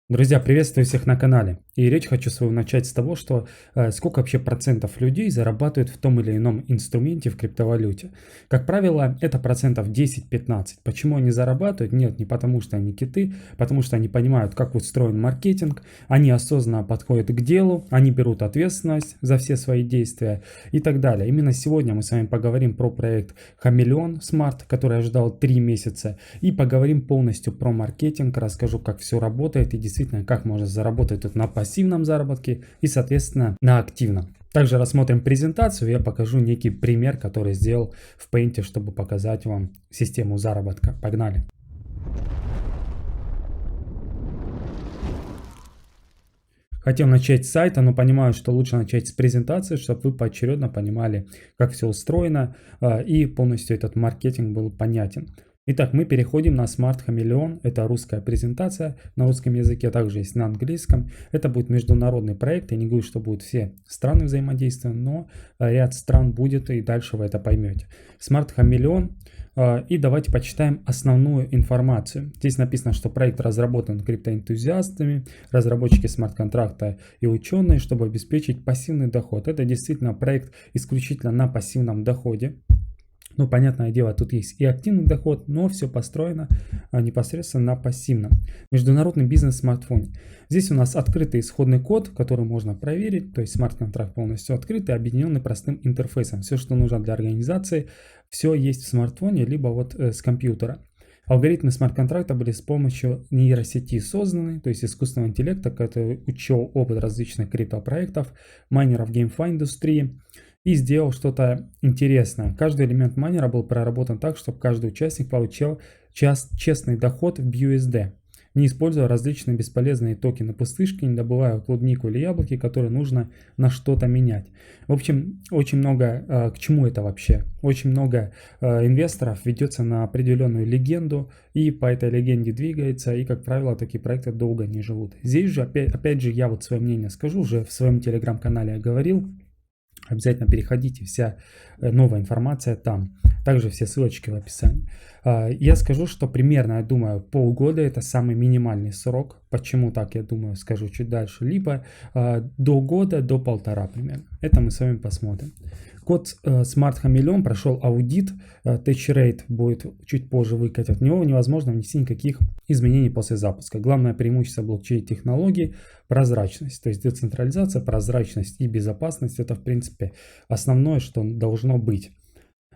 Друзья, приветствую всех на канале. И речь хочу свою начать с того, что сколько вообще процентов людей зарабатывают в том или ином инструменте в криптовалюте. Как правило, это процентов 10-15. Почему они зарабатывают? Нет, не потому что они киты, потому что они понимают, как устроен маркетинг, они осознанно подходят к делу, они берут ответственность за все свои действия и так далее. Именно сегодня мы с вами поговорим про проект Хамелеон Smart, который я ждал 3 месяца, и поговорим полностью про маркетинг, расскажу, как все работает и действительно, как можно заработать тут на пассивном заработке и, соответственно, на активном. Также рассмотрим презентацию, я покажу некий пример, который сделал в Paint, чтобы показать вам систему заработка. Погнали! Хотел начать с сайта, но понимаю, что лучше начать с презентации, чтобы вы поочередно понимали, как все устроено, и полностью этот маркетинг был понятен. Итак, мы переходим на Smart Chameleon. Это русская презентация на русском языке, также есть на английском. Это будет международный проект. Я не говорю, что будут все страны взаимодействовать, но ряд стран будет, и дальше вы это поймете. Smart Chameleon. И давайте почитаем основную информацию. Здесь написано, что проект разработан криптоэнтузиастами, разработчики смарт-контракта и ученые, чтобы обеспечить пассивный доход. Это действительно проект исключительно на пассивном доходе. Ну, понятное дело, тут есть и активный доход, но все построено непосредственно на пассивном. Международный бизнес в смартфоне. Здесь у нас открытый исходный код, который можно проверить, то есть смарт-контракт полностью открытый, объединенный простым интерфейсом. Все, что нужно для организации, все есть в смартфоне, либо вот с компьютера. Алгоритмы смарт-контракта были с помощью нейросети созданы, то есть искусственного интеллекта, который учел опыт различных криптопроектов, майнеров GameFi индустрии, и сделал что-то интересное. Каждый элемент майнера был проработан так, чтобы каждый участник получил честный доход в BUSD, не используя различные бесполезные токены пустышки, не добывая клубнику или яблоки, которые нужно на что-то менять. В общем, очень много, к чему это вообще? Очень много инвесторов ведется на определенную легенду, и по этой легенде двигается, и, как правило, такие проекты долго не живут. Здесь же, опять же, я вот свое мнение скажу, уже в своем телеграм-канале я говорил. Обязательно переходите, вся новая информация там. Также все ссылочки в описании. Я скажу, что примерно, я думаю, полгода это самый минимальный срок. Почему так, я думаю, скажу чуть дальше. Либо до года, до полтора примерно. Это мы с вами посмотрим. Код Smart Chameleon прошел аудит. Touch Rate будет чуть позже выкатят. В него невозможно внести никаких изменений после запуска. Главное преимущество блокчейн-технологий — прозрачность. То есть децентрализация, прозрачность и безопасность — это, в принципе, основное, что должно быть.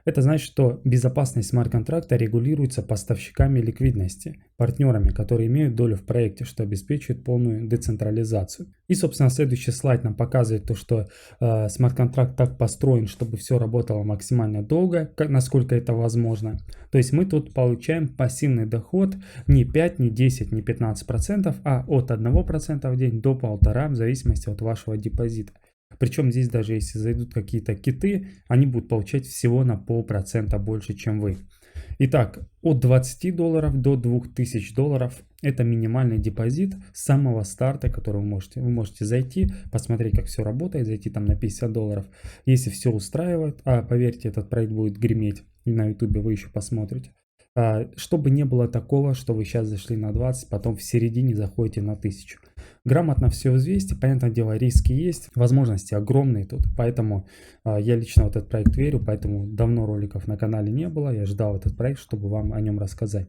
Это значит, что безопасность смарт-контракта регулируется поставщиками ликвидности, партнерами, которые имеют долю в проекте, что обеспечивает полную децентрализацию. И, собственно, следующий слайд нам показывает то, что смарт-контракт так построен, чтобы все работало максимально долго, насколько это возможно. То есть мы тут получаем пассивный доход не 5, не 10, не 15%, а от 1% в день до 1,5%, в зависимости от вашего депозита. Причем здесь даже если зайдут какие-то киты, они будут получать всего на 0,5% больше, чем вы. Итак, от 20 долларов до 2000 долларов это минимальный депозит с самого старта, который вы можете. Вы можете зайти, посмотреть, как все работает, зайти там на 50 долларов. Если все устраивает, а поверьте, этот проект будет греметь, и на ютубе вы еще посмотрите. Чтобы не было такого, что вы сейчас зашли на 20, потом в середине заходите на 1000. Грамотно все взвесьте, понятное дело, риски есть, возможности огромные тут, поэтому я лично в этот проект верю, поэтому давно роликов на канале не было, я ждал этот проект, чтобы вам о нем рассказать.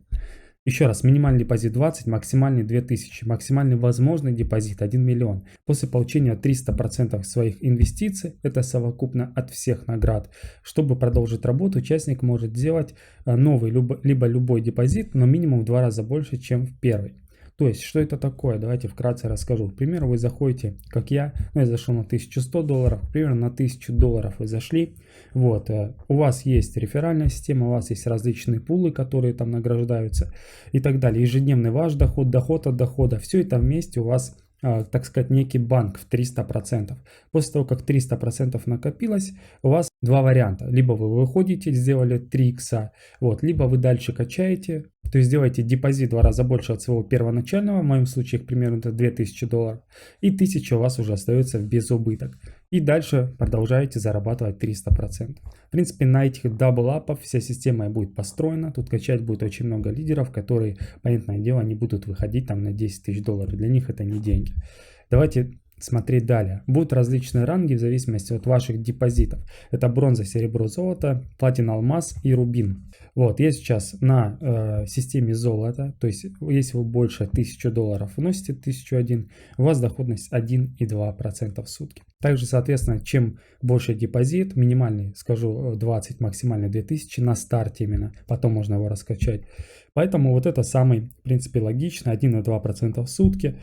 Еще раз, минимальный депозит 20, максимальный 2000, максимальный возможный депозит 1 миллион. После получения 300% своих инвестиций, это совокупно от всех наград, чтобы продолжить работу, участник может сделать новый, либо любой депозит, но минимум в 2 раза больше, чем в первый. То есть, что это такое? Давайте вкратце расскажу. К примеру, вы заходите, как я зашел на 1100 долларов, примерно на 1000 долларов вы зашли. Вот, у вас есть реферальная система, у вас есть различные пулы, которые там награждаются и так далее. Ежедневный ваш доход, доход от дохода, все это вместе у вас, так сказать, некий банк в 300%. После того, как 300% накопилось, у вас два варианта. Либо вы выходите, сделали 3 икса, вот, либо вы дальше качаете, то есть делаете депозит в 2 раза больше от своего первоначального, в моем случае, к примеру, это 2000 долларов, и 1000 у вас уже остается в безубыток. И дальше продолжаете зарабатывать 300%. В принципе, на этих дабл-апах вся система будет построена. Тут качать будет очень много лидеров, которые, понятное дело, не будут выходить там на 10 тысяч долларов. Для них это не деньги. Давайте смотреть далее. Будут различные ранги в зависимости от ваших депозитов. Это бронза, серебро, золото, платина, алмаз и рубин. Вот, я сейчас на системе золота, то есть если вы больше 1000 долларов вносите 1001, у вас доходность 1,2% в сутки. Также, соответственно, чем больше депозит, минимальный, скажу 20, максимальный 2000 на старте именно, потом можно его раскачать. Поэтому вот это самый, в принципе, логично, 1,2% в сутки.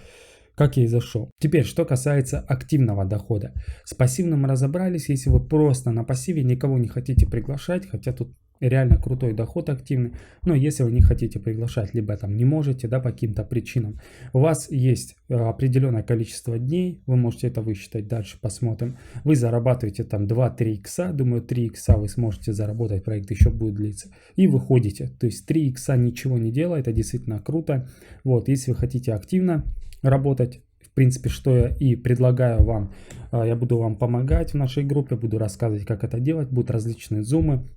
Как я и зашел. Теперь, что касается активного дохода. С пассивным разобрались, если вы просто на пассиве никого не хотите приглашать, хотя тут реально крутой доход активный, но если вы не хотите приглашать, либо там не можете, да, по каким-то причинам, у вас есть определенное количество дней, вы можете это высчитать, дальше посмотрим, вы зарабатываете там 2-3 икса, думаю 3 икса вы сможете заработать, проект еще будет длиться, и выходите, то есть 3 икса ничего не делает, это действительно круто, вот, если вы хотите активно работать, в принципе, что я и предлагаю вам, я буду вам помогать в нашей группе, буду рассказывать, как это делать, будут различные зумы.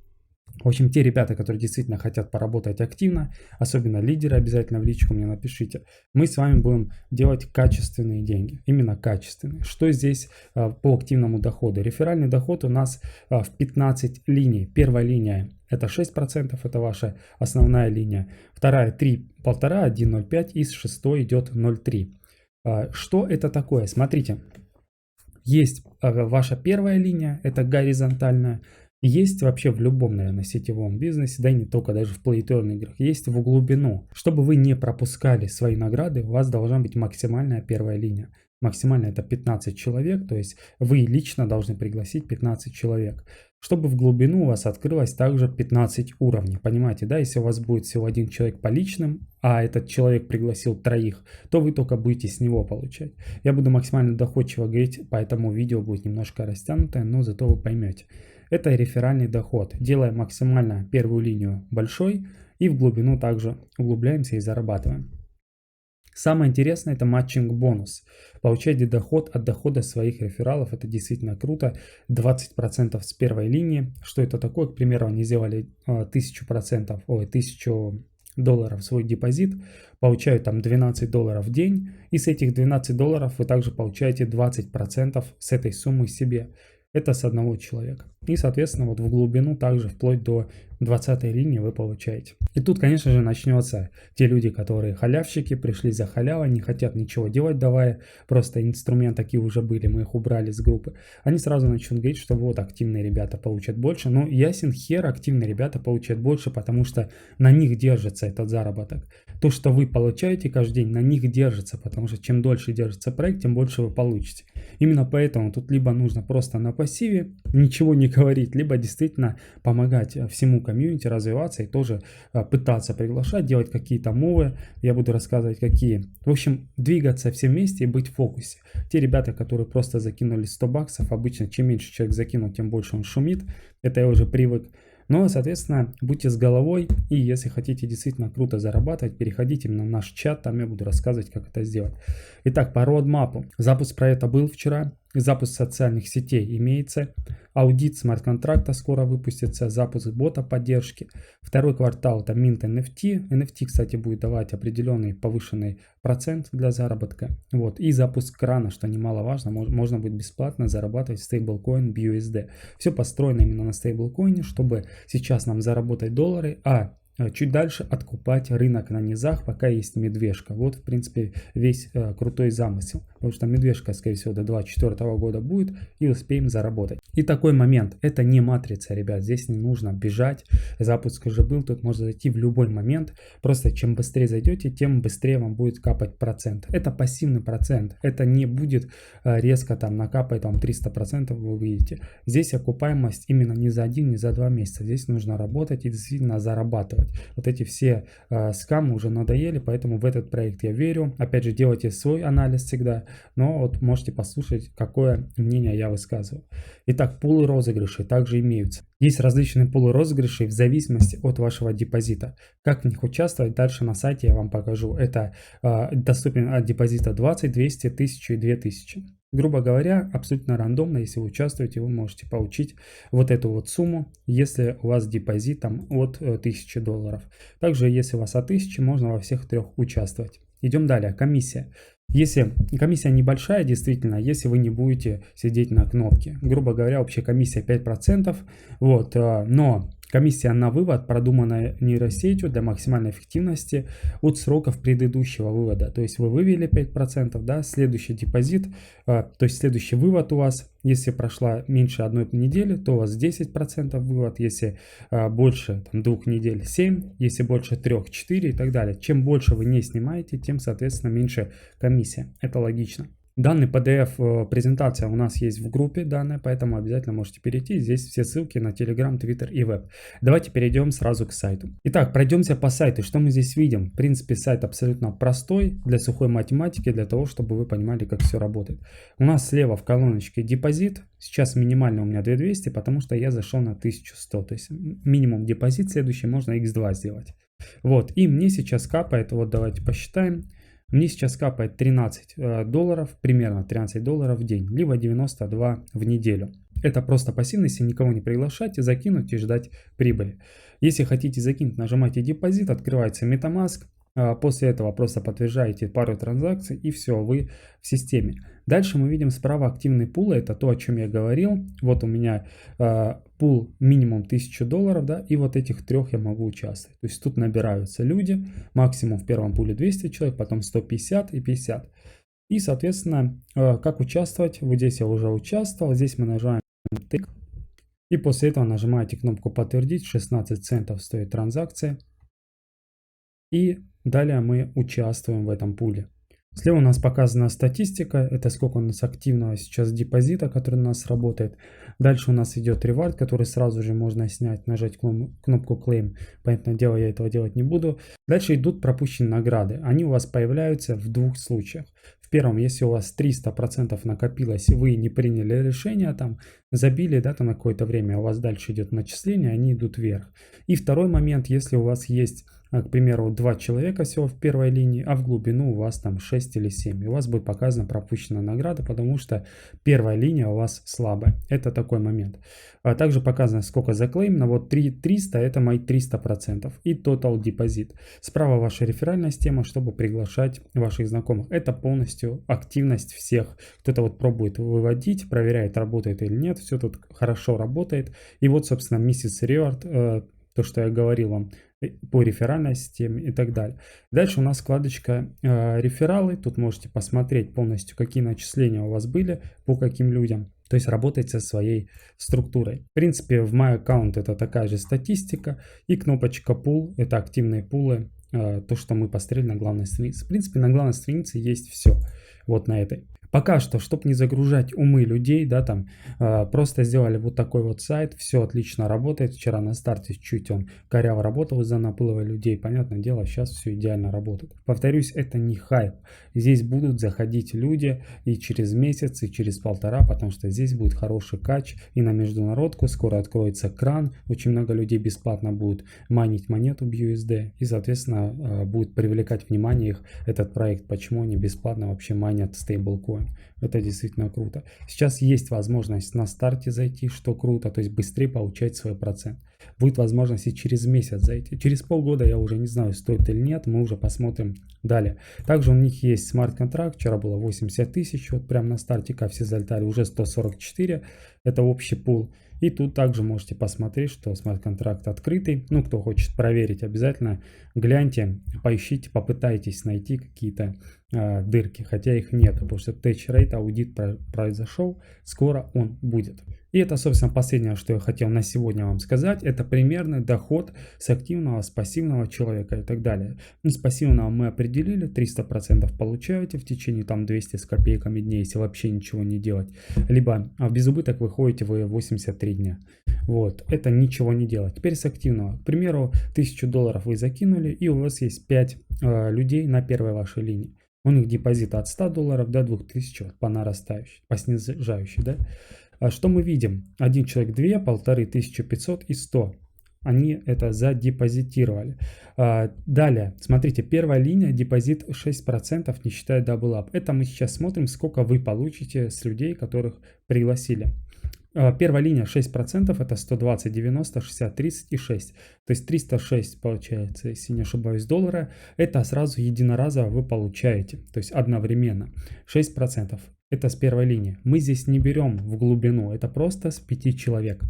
В общем, те ребята, которые действительно хотят поработать активно, особенно лидеры, обязательно в личку мне напишите. Мы с вами будем делать качественные деньги, именно качественные. Что здесь по активному доходу? Реферальный доход у нас в 15 линий. Первая линия это 6%, это ваша основная линия. Вторая 3, 1,5, 1,05 и с шестой идет 0,3. Что это такое? Смотрите, есть ваша первая линия, это горизонтальная. Есть вообще в любом, наверное, сетевом бизнесе, да и не только, даже в плей-то-эрн играх, есть в глубину. Чтобы вы не пропускали свои награды, у вас должна быть максимальная первая линия. Максимально это 15 человек, то есть вы лично должны пригласить 15 человек. Чтобы в глубину у вас открылось также 15 уровней. Понимаете, да, если у вас будет всего один человек по личным, а этот человек пригласил троих, то вы только будете с него получать. Я буду максимально доходчиво говорить, поэтому видео будет немножко растянутое, но зато вы поймете. Это реферальный доход. Делаем максимально первую линию большой и в глубину также углубляемся и зарабатываем. Самое интересное это матчинг бонус. Получаете доход от дохода своих рефералов. Это действительно круто. 20% с первой линии. Что это такое? К примеру, они сделали 1000 долларов свой депозит. Получают там 12 долларов в день. И с этих 12 долларов вы также получаете 20% с этой суммы себе. Это с одного человека. И, соответственно, вот в глубину также вплоть до 20 линии вы получаете. И тут, конечно же, начнется те люди, которые халявщики, пришли за халявой, не хотят ничего делать, давая просто инструмент, такие уже были, мы их убрали с группы. Они сразу начнут говорить, что вот активные ребята получат больше. Но ясен хер, активные ребята получат больше, потому что на них держится этот заработок. То, что вы получаете каждый день, на них держится, потому что чем дольше держится проект, тем больше вы получите. Именно поэтому тут либо нужно просто на пассиве ничего не говорить, либо действительно помогать всему комьюнити развиваться и тоже пытаться приглашать, делать какие-то мувы. Я буду рассказывать какие. В общем, двигаться все вместе и быть в фокусе. Те ребята, которые просто закинули 100 баксов, обычно чем меньше человек закинул, тем больше он шумит. Это я уже привык. Но, соответственно, будьте с головой, и если хотите действительно круто зарабатывать, переходите на наш чат, там я буду рассказывать, как это сделать. Итак, по родмапу. Запуск проекта был вчера, запуск социальных сетей имеется, аудит смарт-контракта скоро выпустится, запуск бота поддержки. Второй квартал это минт NFT. NFT, кстати, будет давать определенный повышенный процент для заработка. Вот. И запуск крана, что немаловажно, можно будет бесплатно зарабатывать в стейблкоин BUSD. Все построено именно на стейблкоине, чтобы сейчас нам заработать доллары, а чуть дальше откупать рынок на низах, пока есть медвежка. Вот, в принципе, весь крутой замысел. Потому что медвежка, скорее всего, до 2024 года будет, и успеем заработать. И такой момент. Это не матрица, ребят. Здесь не нужно бежать. Запуск уже был. Тут можно зайти в любой момент. Просто чем быстрее зайдете, тем быстрее вам будет капать процент. Это пассивный процент. Это не будет резко там накапать там 300% вы выйдете. Здесь окупаемость именно не за 1, не за 2 месяца. Здесь нужно работать и действительно зарабатывать. Вот эти все скамы уже надоели, поэтому в этот проект я верю. Опять же, делайте свой анализ всегда, но вот можете послушать, какое мнение я высказываю. Итак, пулы розыгрышей также имеются. Есть различные пулы розыгрышей в зависимости от вашего депозита. Как в них участвовать, дальше на сайте я вам покажу. Это доступен от депозита 20, 200, 1000 и 2000. Грубо говоря, абсолютно рандомно, если вы участвуете, вы можете получить вот эту вот сумму, если у вас депозит там от 1000 долларов. Также, если у вас от 1000, можно во всех трех участвовать. Идем далее. Комиссия. Если комиссия небольшая, действительно, если вы не будете сидеть на кнопке. Грубо говоря, общая комиссия 5%, вот, но комиссия на вывод продумана нейросетью для максимальной эффективности от сроков предыдущего вывода. То есть вы вывели 5%, да, следующий депозит, то есть следующий вывод у вас, если прошла меньше одной недели, то у вас 10% вывод, если больше там, 2 недель 7, если больше 3, 4 и так далее. Чем больше вы не снимаете, тем, соответственно, меньше комиссия. Это логично. Данный PDF презентация у нас есть в группе данная, поэтому обязательно можете перейти. Здесь все ссылки на Telegram, Twitter и веб. Давайте перейдем сразу к сайту. Итак, пройдемся по сайту. Что мы здесь видим? В принципе, сайт абсолютно простой для сухой математики, для того, чтобы вы понимали, как все работает. У нас слева в колоночке депозит. Сейчас минимально у меня 2200, потому что я зашел на 1100. То есть минимум депозит, следующий можно x2 сделать. Вот, и мне сейчас капает, вот давайте посчитаем. Мне сейчас капает 13 долларов, примерно 13 долларов в день, либо 92 в неделю. Это просто пассивно, если никого не приглашать, и закинуть и ждать прибыли. Если хотите закинуть, нажимайте депозит, открывается MetaMask. После этого просто подтверждаете пару транзакций и все, вы в системе. Дальше мы видим справа активные пулы, это то, о чем я говорил. Вот у меня пул минимум 1000 долларов, да, и вот этих трех я могу участвовать. То есть тут набираются люди, максимум в первом пуле 200 человек, потом 150 и 50. И, соответственно, как участвовать? Вот здесь я уже участвовал, здесь мы нажимаем тык. И после этого нажимаете кнопку подтвердить, 16 центов стоит транзакция. И далее мы участвуем в этом пуле. Слева у нас показана статистика, это сколько у нас активного сейчас депозита, который у нас работает. Дальше у нас идет ревард, который сразу же можно снять, нажать кнопку Claim. Понятное дело, я этого делать не буду. Дальше идут пропущенные награды. Они у вас появляются в двух случаях. В первом, если у вас 300% накопилось, и вы не приняли решение, там, забили, да, там на какое-то время, у вас дальше идет начисление, они идут вверх. И второй момент, если у вас есть, к примеру, 2 человека всего в первой линии, а в глубину у вас там 6 или 7. И у вас будет показана пропущенная награда, потому что первая линия у вас слабая. Это такой момент. А также показано, сколько заклеймено. Вот 300 это мои 300%. И total депозит. Справа ваша реферальная система, чтобы приглашать ваших знакомых. Это полностью активность всех. Кто-то вот пробует выводить, проверяет, работает или нет. Все тут хорошо работает. И вот, собственно, месяц ревард, то, что я говорил вам, по реферальной системе и так далее. Дальше у нас вкладочка рефералы. Тут можете посмотреть полностью, какие начисления у вас были, по каким людям. То есть работать со своей структурой. В принципе, в My Account это такая же статистика. И кнопочка Pool, это активные пулы, то, что мы посмотрели на главной странице. В принципе, на главной странице есть все. Вот на этой. Пока что, чтобы не загружать умы людей, да, там, просто сделали вот такой вот сайт, все отлично работает. Вчера на старте чуть он коряво работал из-за наплыва людей, понятное дело, сейчас все идеально работает. Повторюсь, это не хайп. Здесь будут заходить люди и через месяц, и через полтора, потому что здесь будет хороший кач и на международку. Скоро откроется кран, очень много людей бесплатно будут майнить монету BUSD, и, соответственно, будет привлекать внимание их этот проект, почему они бесплатно вообще майнят стейблкоин. Это действительно круто. Сейчас есть возможность на старте зайти, что круто, то есть быстрее получать свой процент. Будет возможность и через месяц зайти. Через полгода я уже не знаю, стоит или нет, мы уже посмотрим далее. Также у них есть смарт-контракт, вчера было 80 тысяч, вот прямо на старте, как все залетали, уже 144, это общий пул. И тут также можете посмотреть, что смарт-контракт открытый. Ну, кто хочет проверить, обязательно гляньте, поищите, попытайтесь найти какие-то дырки, хотя их нет, потому что Tech Rate аудит произошел, скоро он будет. И это, собственно, последнее, что я хотел на сегодня вам сказать. Это примерный доход с активного, с пассивного человека и так далее. Ну, с пассивного мы определили, 300% получаете в течение там 200 с копейками дней, если вообще ничего не делать. Либо в безубыток выходите вы 83 дня. Вот, это ничего не делать. Теперь с активного. К примеру, 1000 долларов вы закинули, и у вас есть 5 людей на первой вашей линии. У них депозит от 100 долларов до 2000 по нарастающей, по снижающей, да? А что мы видим? Один человек 2, 1500 и 100. они это задепозитировали. Далее, смотрите, первая линия депозит 6%, не считая Double Up. Это мы сейчас смотрим, сколько вы получите с людей, которых пригласили. Первая линия 6%, это 120, 90, 60, 30 и 6. То есть 306 получается, если не ошибаюсь, доллара. Это сразу единоразово вы получаете, то есть одновременно. 6%. Это с первой линии. Мы здесь не берем в глубину, это просто с 5 человек.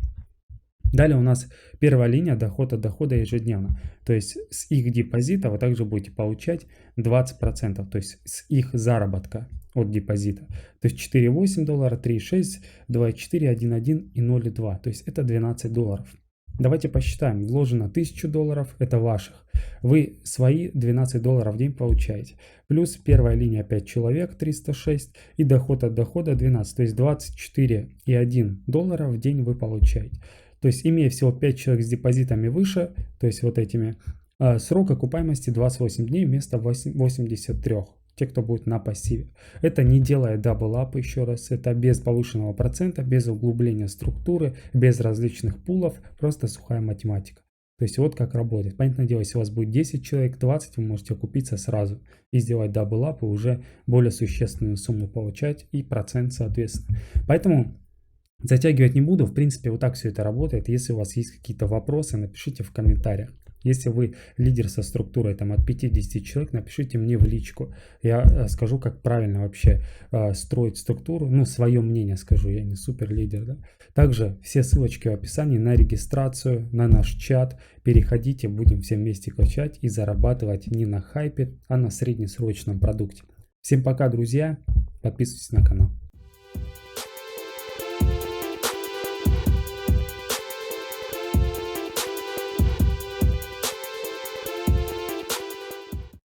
Далее у нас первая линия доход от дохода ежедневно. То есть с их депозита вы также будете получать 20%. То есть с их заработка от депозита. То есть 4,8 доллара, 3,6, 2,4, 1,1 и 0,2. То есть это 12 долларов. Давайте посчитаем. Вложено 1000 долларов, это ваших. Вы свои 12 долларов в день получаете. Плюс первая линия 5 человек, 306. И доход от дохода 12. То есть 24,1 доллара в день вы получаете. То есть, имея всего 5 человек с депозитами выше, то есть вот этими, срок окупаемости 28 дней вместо 83. Те, кто будет на пассиве. Это не делая дабл-ап, еще раз. Это без повышенного процента, без углубления структуры, без различных пулов. Просто сухая математика. То есть вот как работает. Понятное дело, если у вас будет 10 человек, 20, вы можете окупиться сразу и сделать дабл-ап и уже более существенную сумму получать и процент соответственно. Поэтому затягивать не буду, в принципе, вот так все это работает. Если у вас есть какие-то вопросы, напишите в комментариях. Если вы лидер со структурой там, от 50 человек, напишите мне в личку. Я скажу, как правильно вообще строить структуру. Ну, свое мнение скажу, я не супер лидер. Да? Также все ссылочки в описании на регистрацию, на наш чат. Переходите, будем все вместе качать и зарабатывать не на хайпе, а на среднесрочном продукте. Всем пока, друзья. Подписывайтесь на канал.